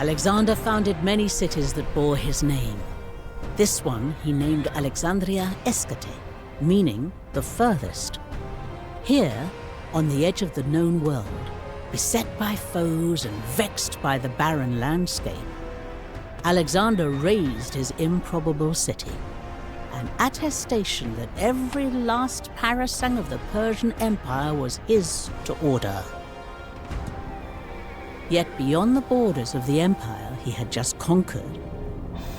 Alexander founded many cities that bore his name. This one he named Alexandria Escate, meaning the furthest. Here, on the edge of the known world, beset by foes and vexed by the barren landscape, Alexander raised his improbable city, an attestation that every last parasang of the Persian Empire was his to order. Yet beyond the borders of the empire he had just conquered,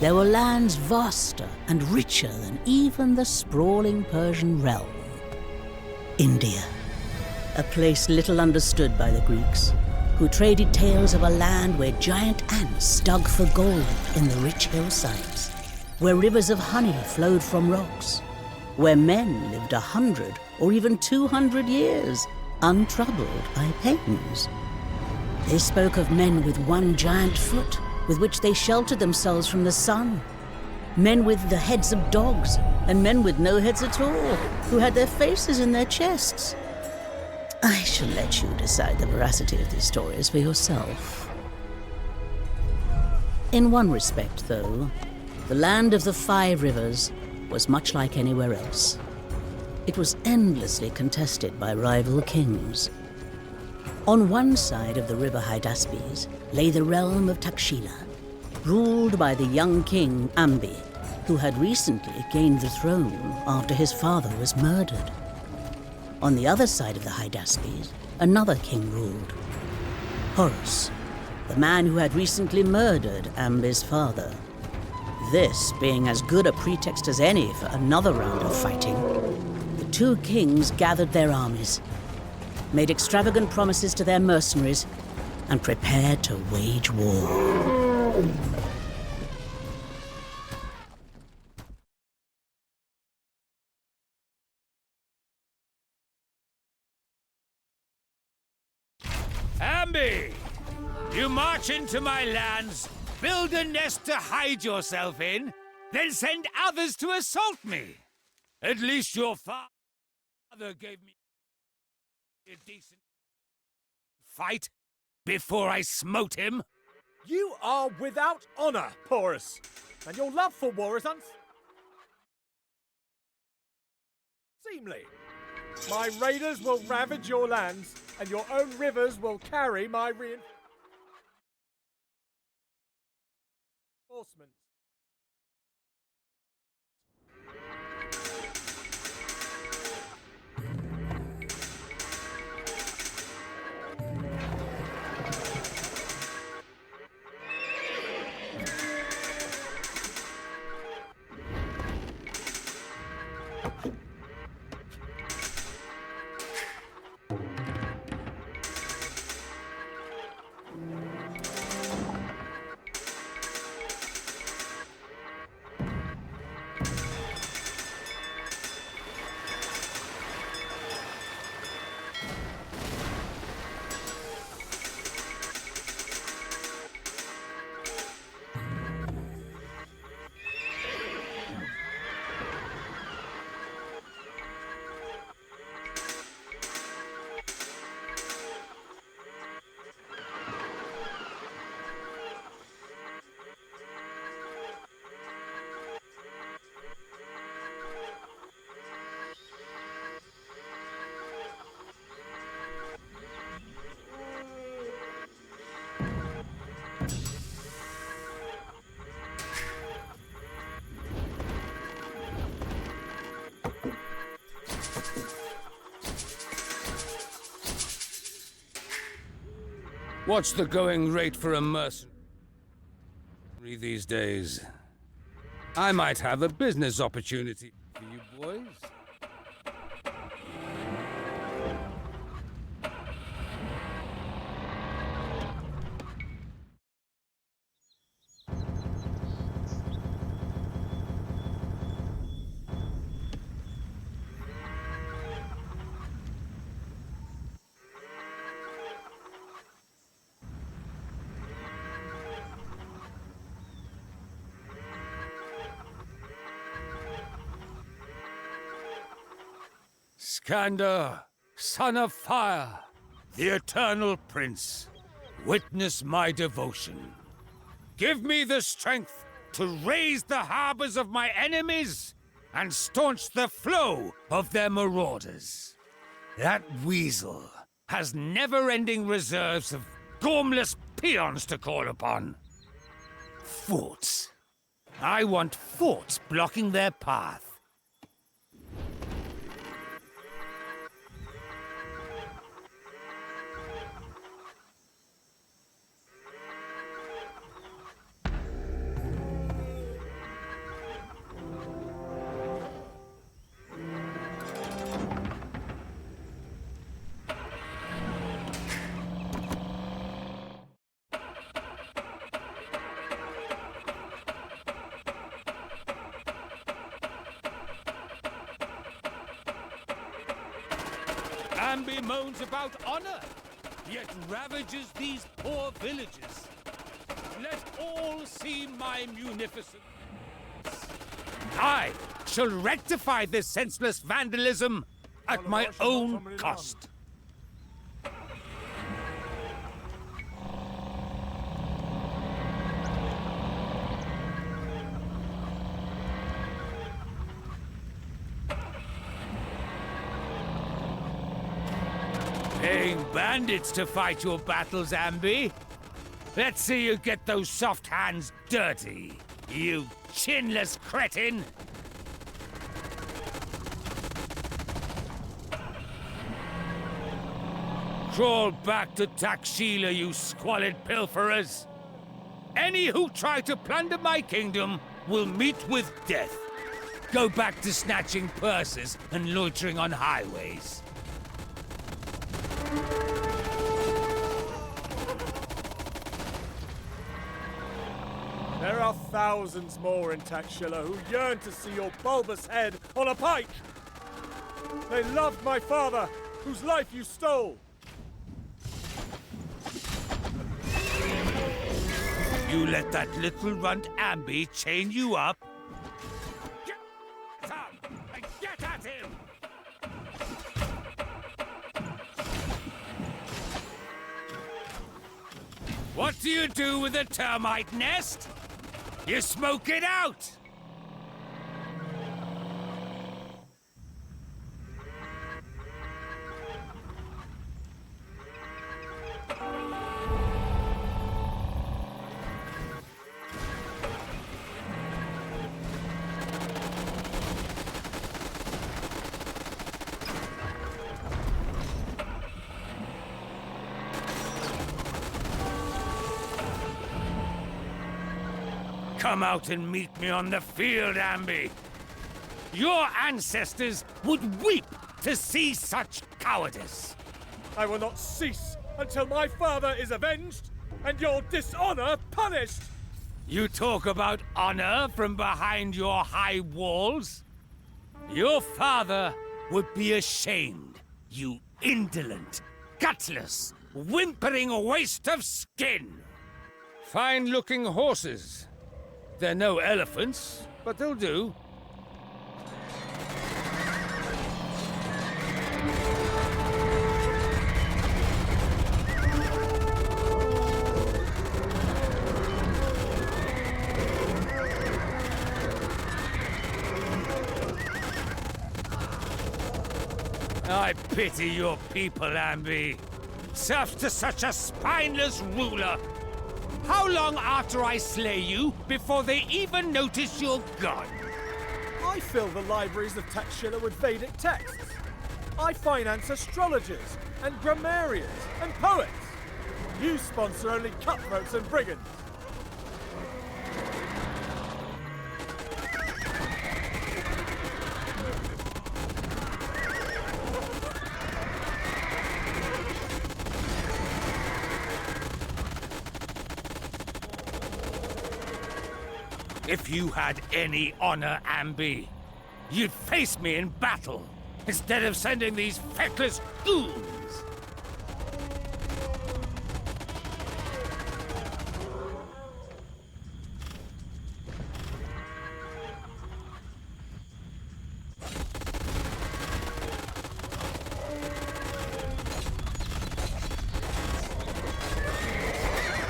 there were lands vaster and richer than even the sprawling Persian realm. India, a place little understood by the Greeks, who traded tales of a land where giant ants dug for gold in the rich hillsides, where rivers of honey flowed from rocks, where men lived 100 or even 200 years, untroubled by pains. They spoke of men with one giant foot, with which they sheltered themselves from the sun. Men with the heads of dogs, and men with no heads at all, who had their faces in their chests. I shall let you decide the veracity of these stories for yourself. In one respect, though, the land of the 5 rivers was much like anywhere else. It was endlessly contested by rival kings. On one side of the river Hydaspes lay the realm of Takshila, ruled by the young king Ambi, who had recently gained the throne after his father was murdered. On the other side of the Hydaspes, another king ruled, Horus, the man who had recently murdered Ambi's father. This being as good a pretext as any for another round of fighting, the 2 kings gathered their armies, made extravagant promises to their mercenaries, and prepared to wage war. Ambi! You march into my lands, build a nest to hide yourself in, then send others to assault me! At least your father gave me a decent fight before I smote him. You are without honor, Porus, and your love for war is unseemly. My raiders will ravage your lands, and your own rivers will carry my reinforcements. What's the going rate for a mercenary these days? I might have a business opportunity for you boys. Skander, son of fire, the eternal prince, witness my devotion. Give me the strength to raise the harbors of my enemies and staunch the flow of their marauders. That weasel has never-ending reserves of gormless peons to call upon. Forts. I want forts blocking their path. Ambi moans about honor, yet ravages these poor villages. Let all see my munificence. I shall rectify this senseless vandalism at my own cost. Paying bandits to fight your battles, Ambi. Let's see you get those soft hands dirty, you chinless cretin! Crawl back to Takshila, you squalid pilferers! Any who try to plunder my kingdom will meet with death. Go back to snatching purses and loitering on highways. There are thousands more in Takshila who yearn to see your bulbous head on a pike! They loved my father, whose life you stole! You let that little runt Ambi chain you up? Get up and get at him! What do you do with a termite nest? You smoke it out! Come out and meet me on the field, Ambi. Your ancestors would weep to see such cowardice. I will not cease until my father is avenged and your dishonor punished! You talk about honor from behind your high walls? Your father would be ashamed, you indolent, gutless, whimpering waste of skin. Fine-looking horses. They're no elephants, but they'll do. I pity your people, Ambi. Serves to such a spineless ruler. How long after I slay you before they even notice you're gone? I fill the libraries of Takshila with Vedic texts. I finance astrologers and grammarians and poets. You sponsor only cutthroats and brigands. If you had any honor, Ambi, you'd face me in battle, instead of sending these feckless goons.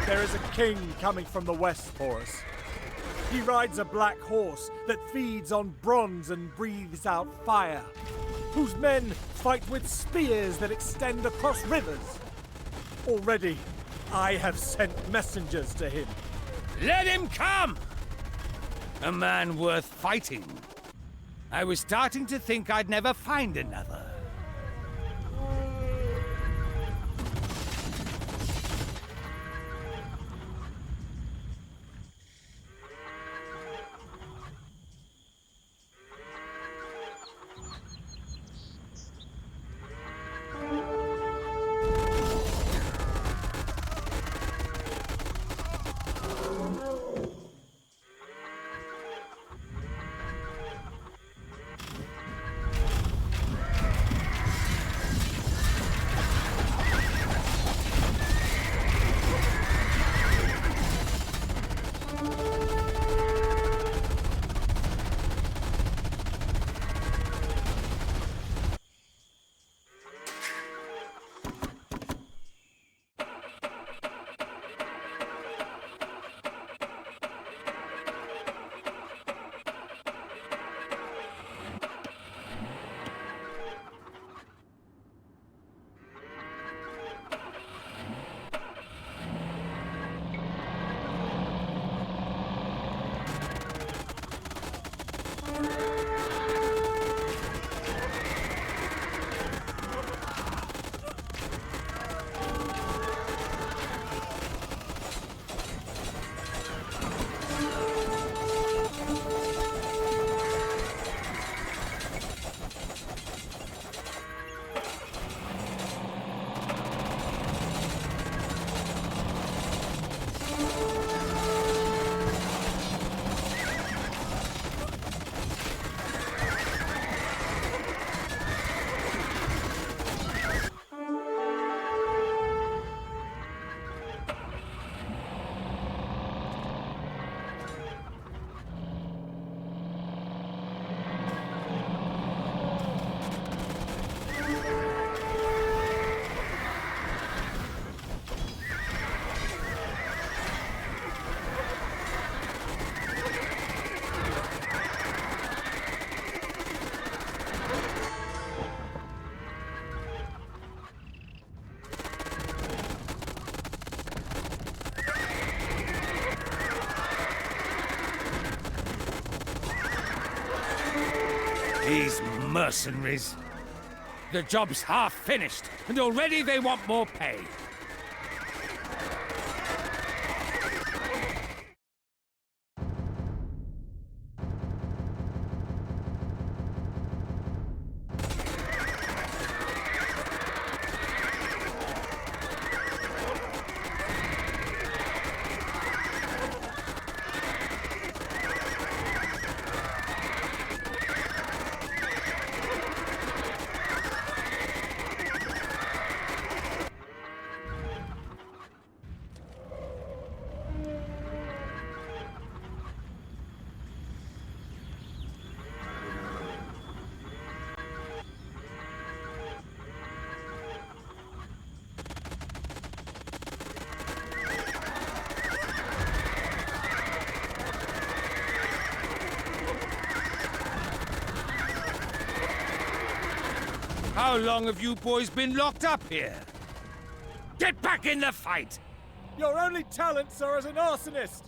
There is a king coming from the west for us. He rides a black horse that feeds on bronze and breathes out fire, whose men fight with spears that extend across rivers. Already, I have sent messengers to him. Let him come! A man worth fighting. I was starting to think I'd never find another. These mercenaries. The job's half finished, and already they want more pay. How long have you boys been locked up here? Get back in the fight! Your only talents are as an arsonist!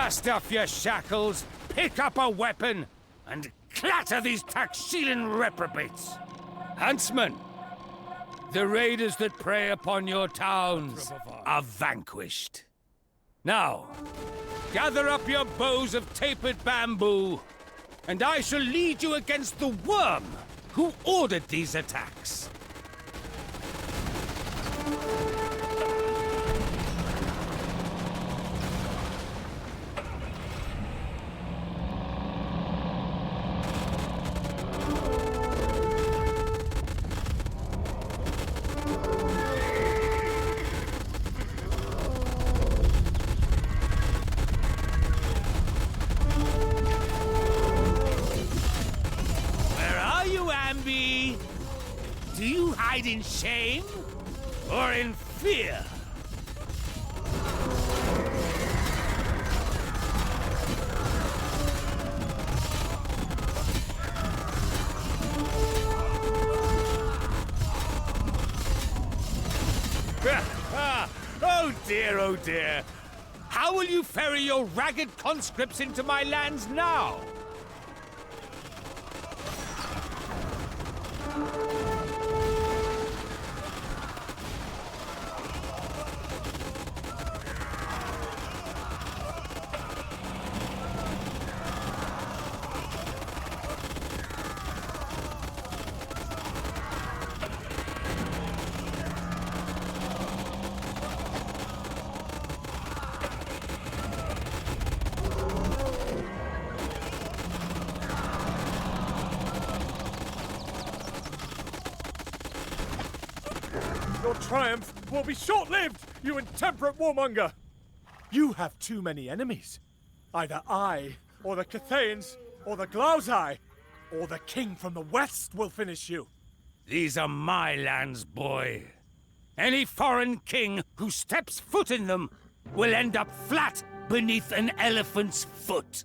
Cast off your shackles, pick up a weapon, and clatter these Taxshilan reprobates. Huntsman, the raiders that prey upon your towns are vanquished. Now, gather up your bows of tapered bamboo, and I shall lead you against the worm who ordered these attacks. Do you hide in shame or in fear? Oh dear, oh dear. How will you ferry your ragged conscripts into my lands now? Your triumph will be short-lived, you intemperate warmonger! You have too many enemies. Either I, or the Cathaeans, or the Glauzai, or the king from the west will finish you. These are my lands, boy. Any foreign king who steps foot in them will end up flat beneath an elephant's foot.